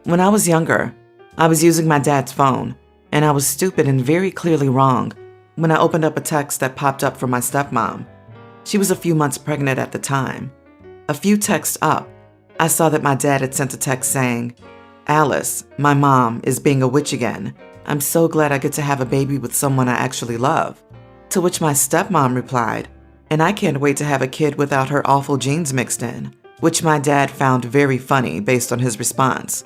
When I was younger, I was using my dad's phone, and I was stupid and very clearly wrong when I opened up a text that popped up from my stepmom. She was a few months pregnant at the time. A few texts up, I saw that my dad had sent a text saying, "Alice, my mom, is being a witch again. I'm so glad I get to have a baby with someone I actually love." To which my stepmom replied, "And I can't wait to have a kid without her awful genes mixed in," which my dad found very funny based on his response.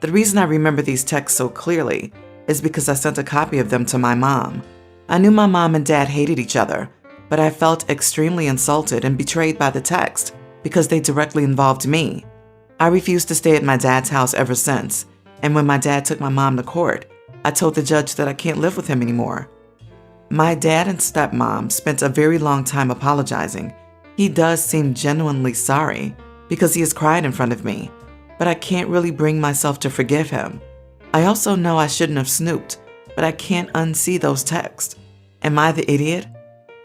The reason I remember these texts so clearly is because I sent a copy of them to my mom. I knew my mom and dad hated each other, but I felt extremely insulted and betrayed by the text because they directly involved me. I refused to stay at my dad's house ever since, and when my dad took my mom to court, I told the judge that I can't live with him anymore. My dad and stepmom spent a very long time apologizing. He does seem genuinely sorry because he has cried in front of me, but I can't really bring myself to forgive him. I also know I shouldn't have snooped, but I can't unsee those texts. Am I the idiot?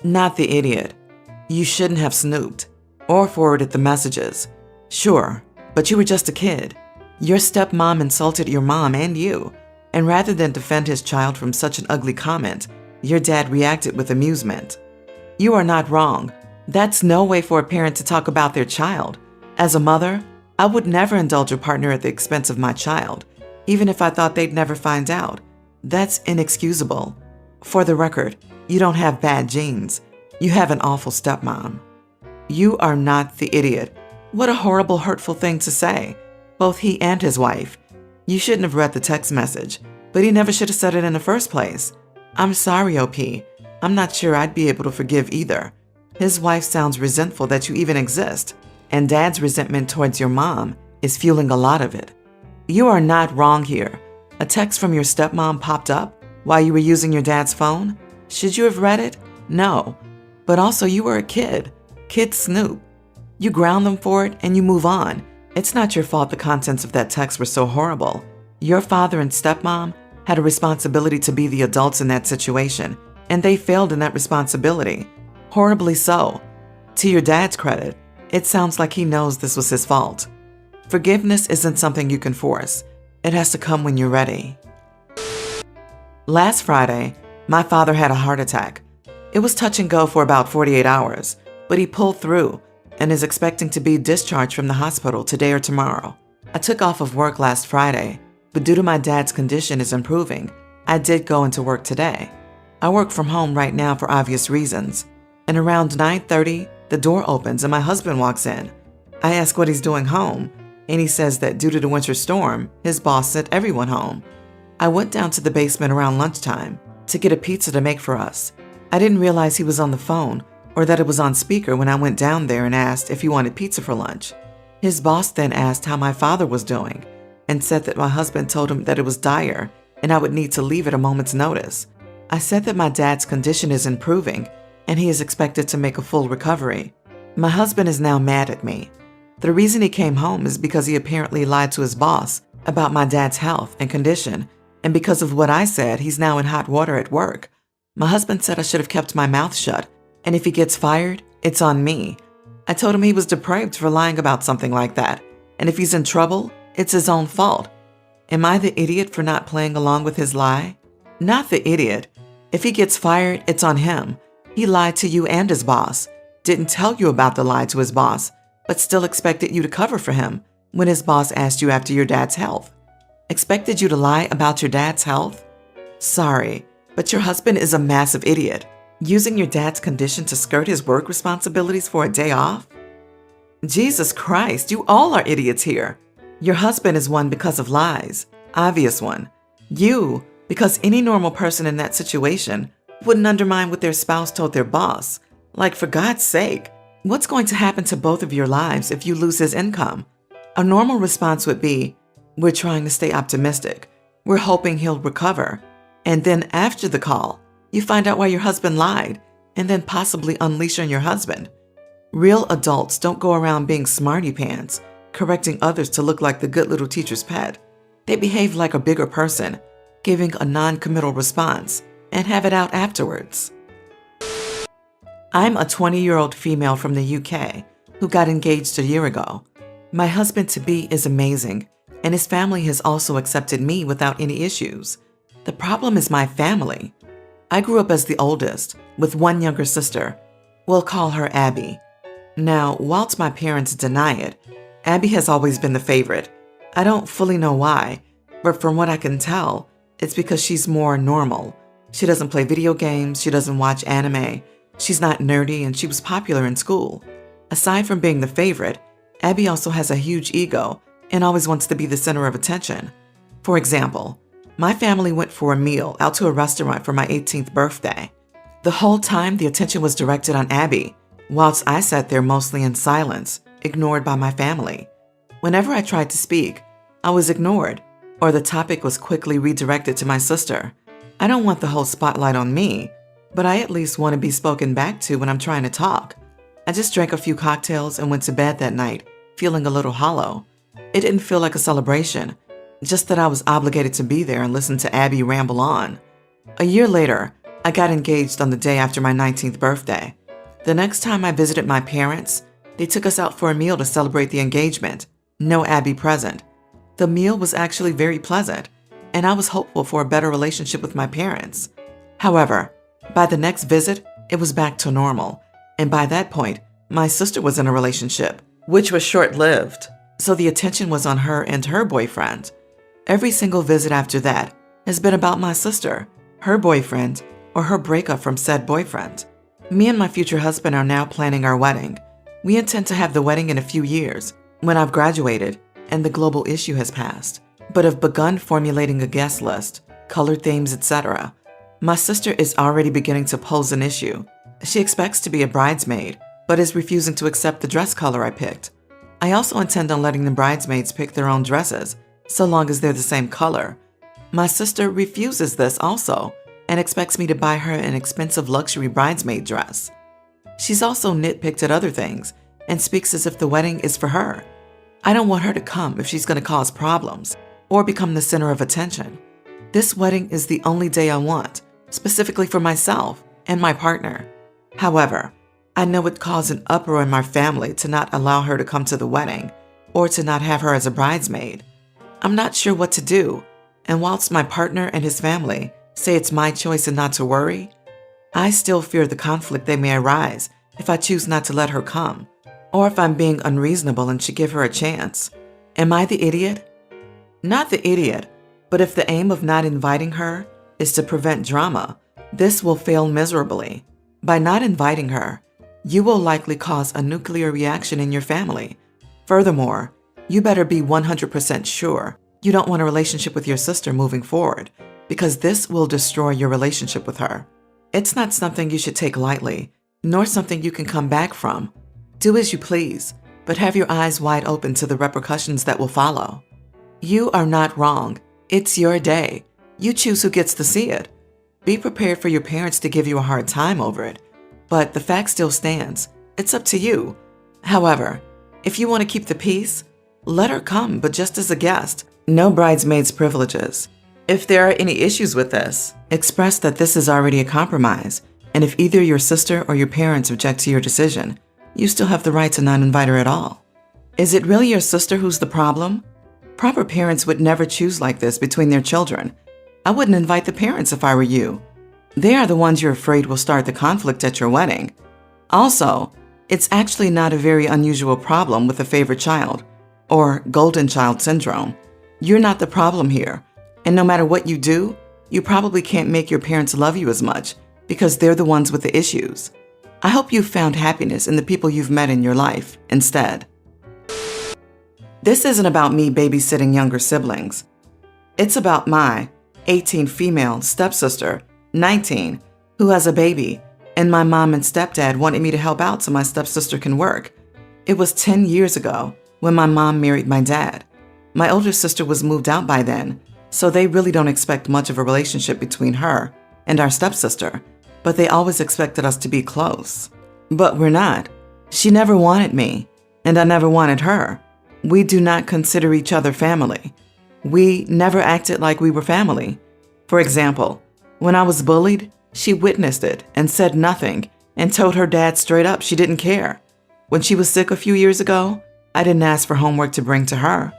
Not the idiot. You shouldn't have snooped or forwarded the messages. Sure, but you were just a kid. Your stepmom insulted your mom and you, and rather than defend his child from such an ugly comment, your dad reacted with amusement. You are not wrong. That's no way for a parent to talk about their child. As a mother, I would never indulge a partner at the expense of my child, even if I thought they'd never find out. That's inexcusable. For the record, you don't have bad genes. You have an awful stepmom. You are not the idiot. What a horrible, hurtful thing to say. Both he and his wife. You shouldn't have read the text message, but he never should have said it in the first place. I'm sorry, OP. I'm not sure I'd be able to forgive either. His wife sounds resentful that you even exist, and Dad's resentment towards your mom is fueling a lot of it. You are not wrong here. A text from your stepmom popped up while you were using your dad's phone? Should you have read it? No. But also, you were a kid. Kids snoop. You ground them for it and you move on. It's not your fault the contents of that text were so horrible. Your father and stepmom had a responsibility to be the adults in that situation, and they failed in that responsibility. Horribly so. To your dad's credit, it sounds like he knows this was his fault. Forgiveness isn't something you can force. It has to come when you're ready. Last Friday, my father had a heart attack. It was touch and go for about 48 hours, but he pulled through and is expecting to be discharged from the hospital today or tomorrow. I took off of work last Friday, but due to my dad's condition is improving, I did go into work today. I work from home right now for obvious reasons, and around 9:30, the door opens and my husband walks in. I ask what he's doing home, and he says that due to the winter storm, his boss sent everyone home. I went down to the basement around lunchtime to get a pizza to make for us. I didn't realize he was on the phone or that it was on speaker when I went down there and asked if he wanted pizza for lunch. His boss then asked how my father was doing and said that my husband told him that it was dire and I would need to leave at a moment's notice. I said that my dad's condition is improving and he is expected to make a full recovery. My husband is now mad at me. The reason he came home is because he apparently lied to his boss about my dad's health and condition, and because of what I said, he's now in hot water at work. My husband said I should have kept my mouth shut, and if he gets fired, it's on me. I told him he was depraved for lying about something like that, and if he's in trouble, it's his own fault. Am I the idiot for not playing along with his lie? Not the idiot. If he gets fired, it's on him. He lied to you and his boss, didn't tell you about the lie to his boss, but still expected you to cover for him when his boss asked you after your dad's health. Expected you to lie about your dad's health? Sorry, but your husband is a massive idiot. Using your dad's condition to skirt his work responsibilities for a day off? Jesus Christ, you all are idiots here. Your husband is one because of lies, obvious one. You, because any normal person in that situation wouldn't undermine what their spouse told their boss. Like, for God's sake, what's going to happen to both of your lives if you lose his income? A normal response would be, we're trying to stay optimistic. We're hoping he'll recover. And then after the call, you find out why your husband lied and then possibly unleash on your husband. Real adults don't go around being smarty pants, correcting others to look like the good little teacher's pet. They behave like a bigger person, giving a non-committal response and have it out afterwards. I'm a 20-year-old female from the UK who got engaged a year ago. My husband-to-be is amazing. and his family has also accepted me without any issues. The problem is my family. I grew up as the oldest, with one younger sister. We'll call her Abby. Now, whilst my parents deny it, Abby has always been the favorite. I don't fully know why, but from what I can tell, it's because she's more normal. She doesn't play video games, she doesn't watch anime, she's not nerdy, and she was popular in school. Aside from being the favorite, Abby also has a huge ego and always wants to be the center of attention. For example, my family went for a meal out to a restaurant for my 18th birthday. The whole time, the attention was directed on Abby, whilst I sat there mostly in silence, ignored by my family. Whenever I tried to speak, I was ignored, or the topic was quickly redirected to my sister. I don't want the whole spotlight on me, but I at least want to be spoken back to when I'm trying to talk. I just drank a few cocktails and went to bed that night, feeling a little hollow. It didn't feel like a celebration, just that I was obligated to be there and listen to Abby ramble on. A year later, I got engaged on the day after my 19th birthday. The next time I visited my parents, they took us out for a meal to celebrate the engagement. No Abby present. The meal was actually very pleasant, and I was hopeful for a better relationship with my parents. However, by the next visit, it was back to normal, and by that point, my sister was in a relationship, which was short-lived, so the attention was on her and her boyfriend. Every single visit after that has been about my sister, her boyfriend, or her breakup from said boyfriend. Me and my future husband are now planning our wedding. We intend to have the wedding in a few years, when I've graduated and the global issue has passed, but have begun formulating a guest list, color themes, etc. My sister is already beginning to pose an issue. She expects to be a bridesmaid, but is refusing to accept the dress color I picked. I also intend on letting the bridesmaids pick their own dresses, so long as they're the same color. My sister refuses this also, and expects me to buy her an expensive luxury bridesmaid dress. She's also nitpicked at other things, and speaks as if the wedding is for her. I don't want her to come if she's going to cause problems, or become the center of attention. This wedding is the only day I want, specifically for myself and my partner. However, I know it caused an uproar in my family to not allow her to come to the wedding, or to not have her as a bridesmaid. I'm not sure what to do, and whilst my partner and his family say it's my choice and not to worry, I still fear the conflict that may arise if I choose not to let her come, or if I'm being unreasonable and should give her a chance. Am I the idiot? Not the idiot, but if the aim of not inviting her is to prevent drama, this will fail miserably. By not inviting her, you will likely cause a nuclear reaction in your family. Furthermore, you better be 100% sure you don't want a relationship with your sister moving forward, because this will destroy your relationship with her. It's not something you should take lightly, nor something you can come back from. Do as you please, but have your eyes wide open to the repercussions that will follow. You are not wrong. It's your day. You choose who gets to see it. Be prepared for your parents to give you a hard time over it, but the fact still stands. It's up to you. However, if you want to keep the peace, let her come, but just as a guest. No bridesmaids' privileges. If there are any issues with this, express that this is already a compromise, and if either your sister or your parents object to your decision, you still have the right to not invite her at all. Is it really your sister who's the problem? Proper parents would never choose like this between their children. I wouldn't invite the parents if I were you. They are the ones you're afraid will start the conflict at your wedding. Also, it's actually not a very unusual problem with a favorite child, or golden child syndrome. You're not the problem here, and no matter what you do, you probably can't make your parents love you as much because they're the ones with the issues. I hope you've found happiness in the people you've met in your life instead. This isn't about me babysitting younger siblings. It's about my 18 female stepsister, 19, who has a baby, and my mom and stepdad wanted me to help out so my stepsister can work. It was 10 years ago when my mom married my dad. My older sister was moved out by then, so they really don't expect much of a relationship between her and our stepsister, but they always expected us to be close. But we're not. She never wanted me, and I never wanted her. We do not consider each other family. We never acted like we were family. For example, when I was bullied, she witnessed it and said nothing and told her dad straight up she didn't care. When she was sick a few years ago, I didn't ask for homework to bring to her.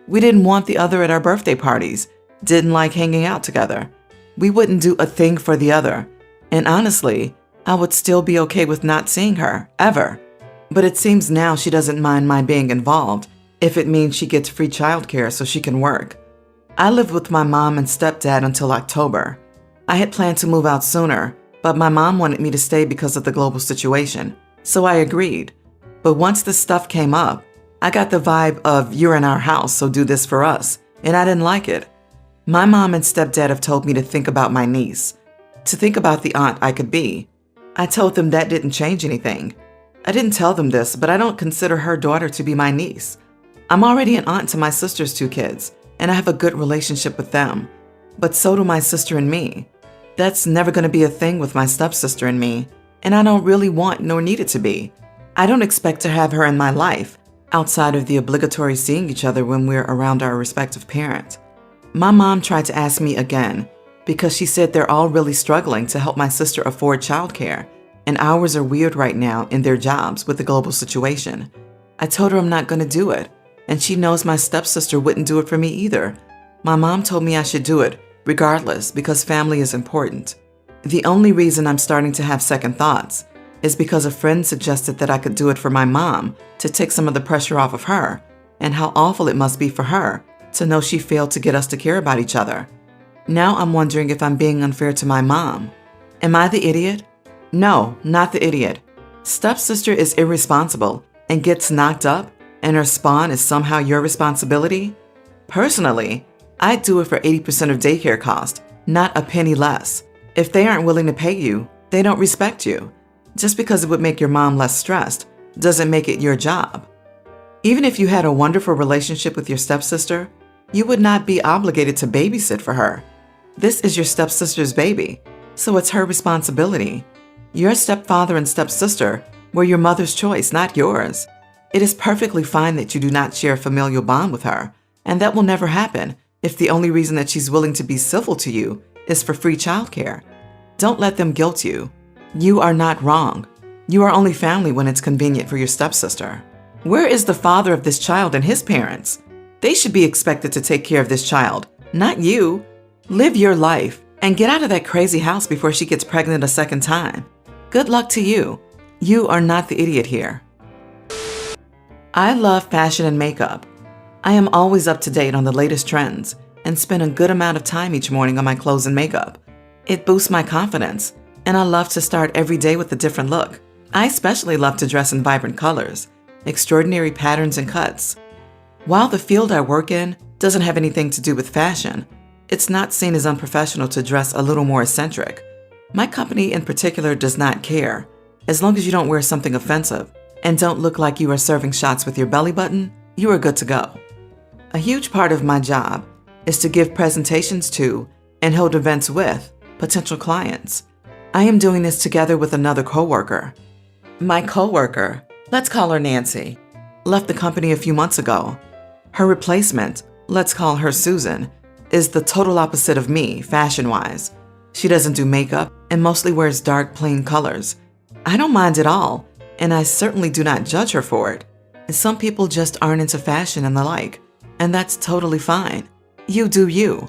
We didn't want the other at our birthday parties, didn't like hanging out together. We wouldn't do a thing for the other. And honestly, I would still be okay with not seeing her, ever. But it seems now she doesn't mind my being involved if it means she gets free childcare so she can work. I lived with my mom and stepdad until October. I had planned to move out sooner, but my mom wanted me to stay because of the global situation, so I agreed. But once this stuff came up, I got the vibe of you're in our house, so do this for us, and I didn't like it. My mom and stepdad have told me to think about my niece, to think about the aunt I could be. I told them that didn't change anything. I didn't tell them this, but I don't consider her daughter to be my niece. I'm already an aunt to my sister's 2 kids, and I have a good relationship with them. But so do my sister and me. That's never going to be a thing with my stepsister and me, and I don't really want nor need it to be. I don't expect to have her in my life, outside of the obligatory seeing each other when we're around our respective parents. My mom tried to ask me again, because she said they're all really struggling to help my sister afford childcare, and hours are weird right now in their jobs with the global situation. I told her I'm not going to do it, and she knows my stepsister wouldn't do it for me either. My mom told me I should do it, regardless, because family is important. The only reason I'm starting to have second thoughts is because a friend suggested that I could do it for my mom to take some of the pressure off of her, and how awful it must be for her to know she failed to get us to care about each other. Now I'm wondering if I'm being unfair to my mom. Am I the idiot? No, not the idiot. Stepsister is irresponsible and gets knocked up, and her spawn is somehow your responsibility? Personally, I'd do it for 80% of daycare cost, not a penny less. If they aren't willing to pay you, they don't respect you. Just because it would make your mom less stressed doesn't make it your job. Even if you had a wonderful relationship with your stepsister, you would not be obligated to babysit for her. This is your stepsister's baby, so it's her responsibility. Your stepfather and stepsister were your mother's choice, not yours. It is perfectly fine that you do not share a familial bond with her, and that will never happen if the only reason that she's willing to be civil to you is for free childcare. Don't let them guilt you. You are not wrong. You are only family when it's convenient for your stepsister. Where is the father of this child and his parents? They should be expected to take care of this child, not you. Live your life and get out of that crazy house before she gets pregnant a second time. Good luck to you. You are not the idiot here. I love fashion and makeup. I am always up to date on the latest trends and spend a good amount of time each morning on my clothes and makeup. It boosts my confidence, and I love to start every day with a different look. I especially love to dress in vibrant colors, extraordinary patterns and cuts. While the field I work in doesn't have anything to do with fashion, it's not seen as unprofessional to dress a little more eccentric. My company in particular does not care. As long as you don't wear something offensive and don't look like you are serving shots with your belly button, you are good to go. A huge part of my job is to give presentations to and hold events with potential clients. I am doing this together with another coworker. My coworker, let's call her Nancy, left the company a few months ago. Her replacement, let's call her Susan, is the total opposite of me, fashion-wise. She doesn't do makeup and mostly wears dark, plain colors. I don't mind at all, and I certainly do not judge her for it. Some people just aren't into fashion and the like, and that's totally fine. You do you.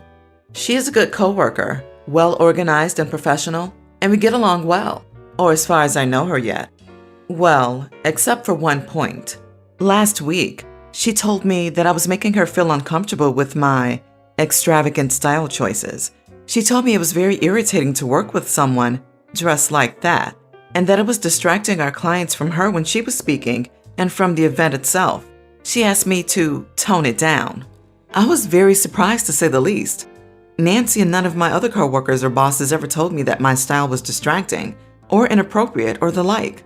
She is a good coworker, well-organized and professional, and we get along well, or as far as I know her yet. Well, except for one point. Last week, she told me that I was making her feel uncomfortable with my extravagant style choices. She told me it was very irritating to work with someone dressed like that, and that it was distracting our clients from her when she was speaking and from the event itself. She asked me to tone it down. I was very surprised, to say the least. Nancy and none of my other coworkers or bosses ever told me that my style was distracting or inappropriate or the like.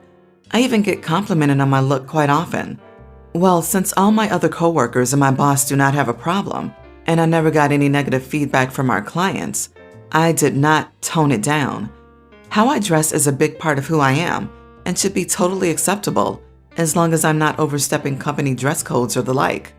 I even get complimented on my look quite often. Well, since all my other coworkers and my boss do not have a problem, and I never got any negative feedback from our clients, I did not tone it down. How I dress is a big part of who I am and should be totally acceptable as long as I'm not overstepping company dress codes or the like.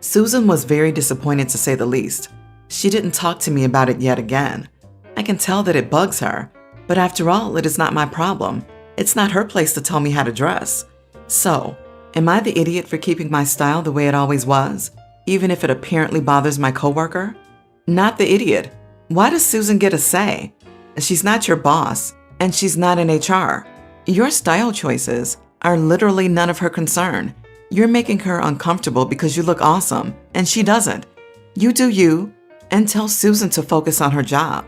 Susan was very disappointed, to say the least. She didn't talk to me about it yet again. I can tell that it bugs her, but after all, it is not my problem. It's not her place to tell me how to dress. So, am I the idiot for keeping my style the way it always was? even if it apparently bothers my coworker? Not the idiot. Why does Susan get a say? She's not your boss, and she's not in HR. Your style choices are literally none of her concern. You're making her uncomfortable because you look awesome, and she doesn't. You do you, and tell Susan to focus on her job.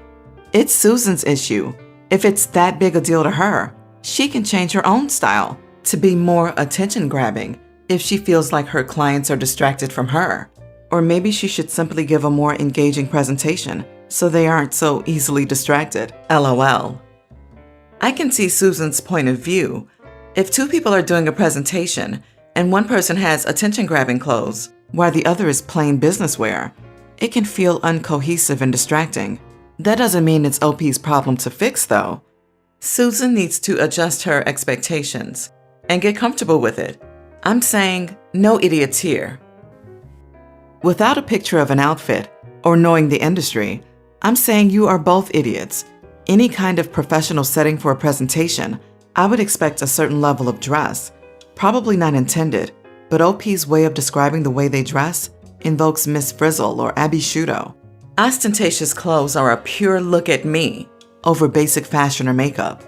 It's Susan's issue. If it's that big a deal to her, she can change her own style to be more attention-grabbing if she feels like her clients are distracted from her. Or maybe she should simply give a more engaging presentation so they aren't so easily distracted. LOL. I can see Susan's point of view. If two people are doing a presentation and one person has attention-grabbing clothes while the other is plain business wear, it can feel uncohesive and distracting. That doesn't mean it's OP's problem to fix, though. Susan needs to adjust her expectations and get comfortable with it. I'm saying no idiots here. Without a picture of an outfit or knowing the industry, I'm saying you are both idiots. Any kind of professional setting for a presentation, I would expect a certain level of dress. Probably not intended, but OP's way of describing the way they dress invokes Miss Frizzle or Abby Shudo. Ostentatious clothes are a pure look at me over basic fashion or makeup.